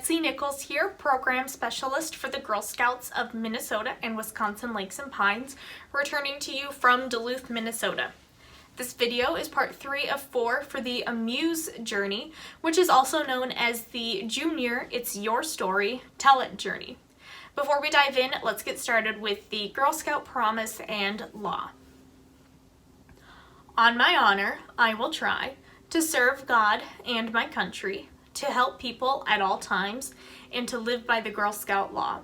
Betsy Nichols here, Program Specialist for the Girl Scouts of Minnesota and Wisconsin Lakes and Pines, returning to you from Duluth, Minnesota. This video is part 3 of 4 for the aMUSE journey, which is also known as the Junior It's Your Story, Tell It journey. Before we dive in, let's get started with the Girl Scout promise and law. On my honor, I will try to serve God and my country, to help people at all times, and to live by the Girl Scout law.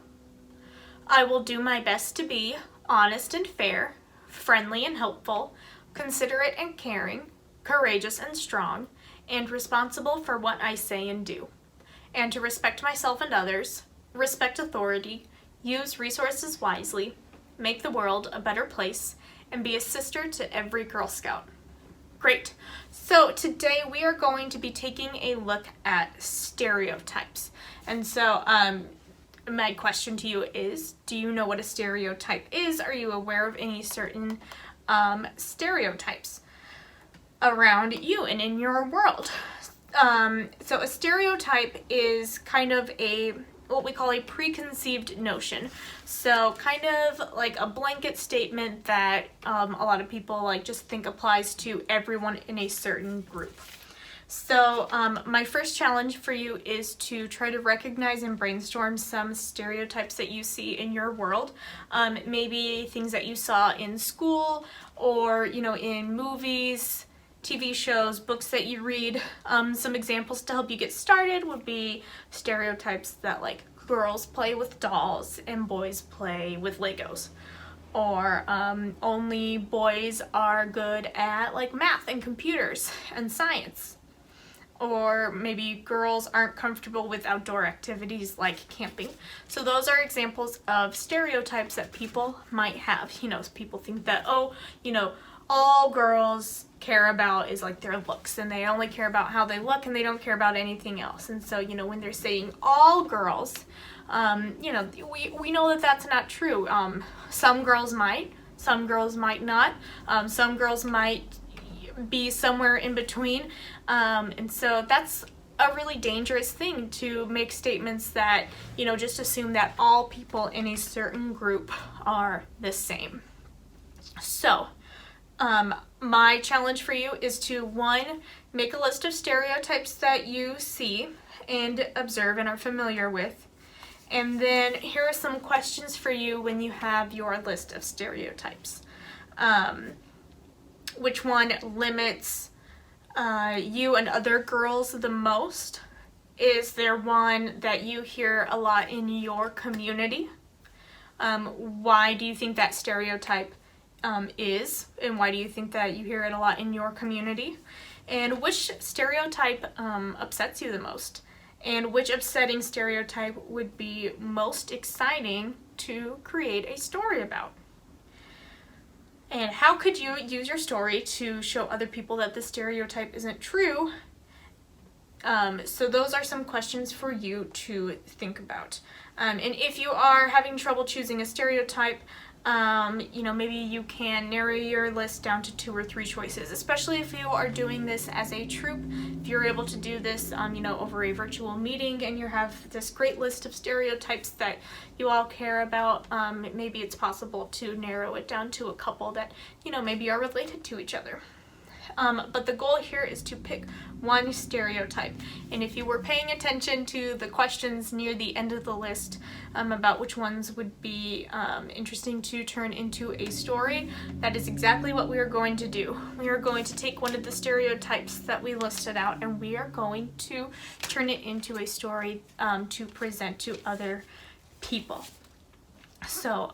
I will do my best to be honest and fair, friendly and helpful, considerate and caring, courageous and strong, and responsible for what I say and do, and to respect myself and others, respect authority, use resources wisely, make the world a better place, and be a sister to every Girl Scout. Great. So today we are going to be taking a look at stereotypes. And so my question to you is, do you know what a stereotype is? Are you aware of any certain stereotypes around you and in your world? So a stereotype is kind of what we call a preconceived notion. So kind of like a blanket statement that a lot of people just think applies to everyone in a certain group. So my first challenge for you is to try to recognize and brainstorm some stereotypes that you see in your world. Maybe things that you saw in school or, in movies, TV shows, books that you read. Some examples to help you get started would be stereotypes that girls play with dolls and boys play with Legos. Or only boys are good at math and computers and science. Or maybe girls aren't comfortable with outdoor activities like camping. So those are examples of stereotypes that people might have. People think that, all girls care about is their looks, and they only care about how they look, and they don't care about anything else. And so, when they're saying all girls, we know that that's not true. Some girls might not. Some girls might be somewhere in between. And so that's a really dangerous thing to make statements that, just assume that all people in a certain group are the same. So, my challenge for you is to, 1, make a list of stereotypes that you see and observe and are familiar with. And then here are some questions for you when you have your list of stereotypes. Which one limits you and other girls the most? Is there one that you hear a lot in your community? Why do you think that stereotype is, and why do you think that you hear it a lot in your community? And which stereotype upsets you the most? And which upsetting stereotype would be most exciting to create a story about? And how could you use your story to show other people that the stereotype isn't true? So those are some questions for you to think about. And if you are having trouble choosing a stereotype, maybe you can narrow your list down to 2 or 3 choices, especially if you are doing this as a troupe. If you're able to do this, over a virtual meeting and you have this great list of stereotypes that you all care about, maybe it's possible to narrow it down to a couple that, maybe are related to each other. But the goal here is to pick one stereotype. And if you were paying attention to the questions near the end of the list about which ones would be interesting to turn into a story, that is exactly what we are going to do. We are going to take one of the stereotypes that we listed out and we are going to turn it into a story to present to other people. So,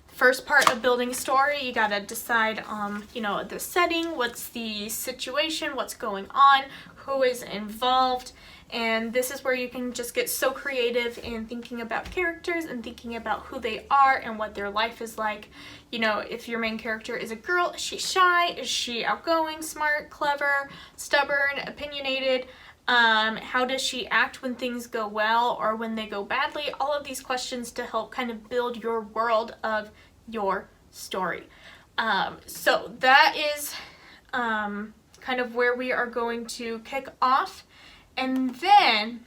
first part of building a story, you gotta decide, the setting, what's the situation, what's going on, who is involved, and this is where you can just get so creative in thinking about characters and thinking about who they are and what their life is like. If your main character is a girl, is she shy? Is she outgoing, smart, clever, stubborn, opinionated? How does she act when things go well or when they go badly? All of these questions to help kind of build your world of your story. So that is kind of where we are going to kick off. And then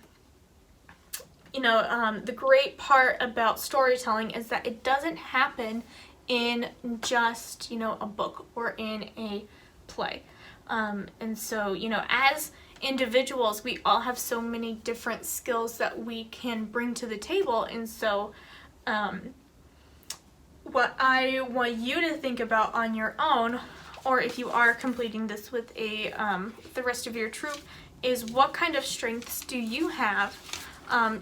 the great part about storytelling is that it doesn't happen in just, a book or in a play. And so, as individuals, we all have so many different skills that we can bring to the table. And so, what I want you to think about on your own, or if you are completing this with the rest of your troupe, is what kind of strengths do you have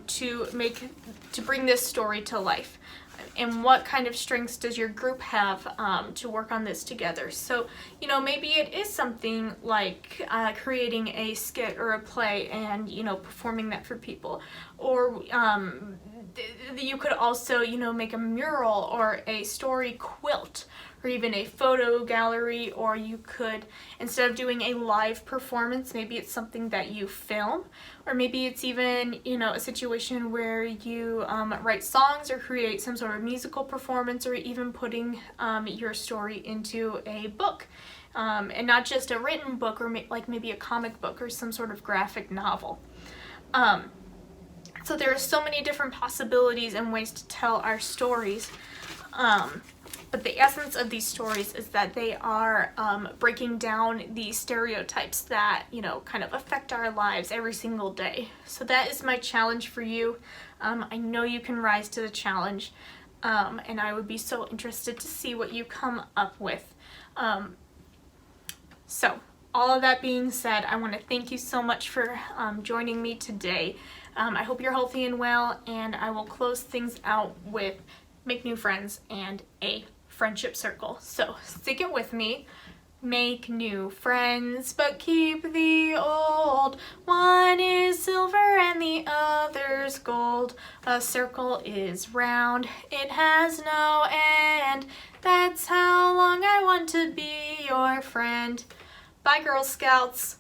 to bring this story to life? And what kind of strengths does your group have to work on this together? So, maybe it is something like creating a skit or a play and, performing that for people. Or you could also, make a mural or a story quilt, or even a photo gallery, or you could, instead of doing a live performance, maybe it's something that you film, or maybe it's even, a situation where you write songs or create some sort of musical performance, or even putting your story into a book. And not just a written book, or maybe a comic book or some sort of graphic novel. So there are so many different possibilities and ways to tell our stories. But the essence of these stories is that they are breaking down the stereotypes that, kind of affect our lives every single day. So that is my challenge for you. I know you can rise to the challenge, and I would be so interested to see what you come up with. So all of that being said, I want to thank you so much for joining me today. I hope you're healthy and well, and I will close things out with make new friends and a friendship circle. So stick it with me. Make new friends, but keep the old. One is silver and the other's gold. A circle is round, it has no end. That's how long I want to be your friend. Bye, Girl Scouts.